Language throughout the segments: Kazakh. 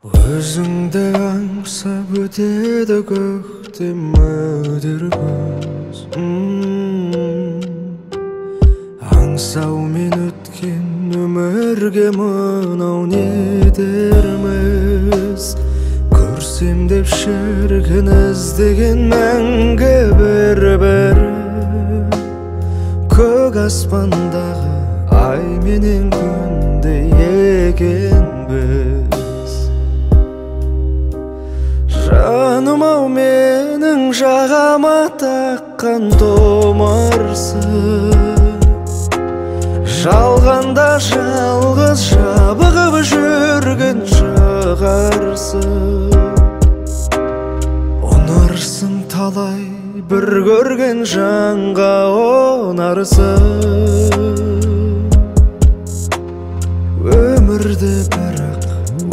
Өзіңді аңсап өтеді көктем мөлдір күз. Аңсаумен өткен өмірге мынау не дерміз. Көрсем деп шіркін іздеген мәңгі бір-бірі. Көк аспандағы ай менен күндей екенбіз. Жаным ау менің жағама таққан томарсың. Жалғанда жалғыз жабығып жүрген шығарсың. Ұнарсың талай бір көрген жанға онарсың. Өмірді бірақ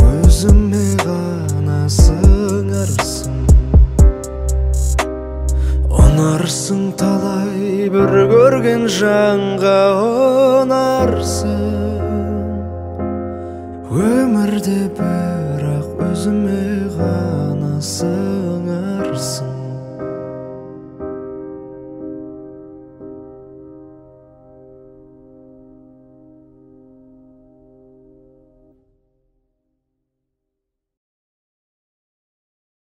өзіме ғана сыңарсың. Ұнарсың талай бір көрген жанға онарсың. Өмірде бірақ өзіме ғана сыңарсың.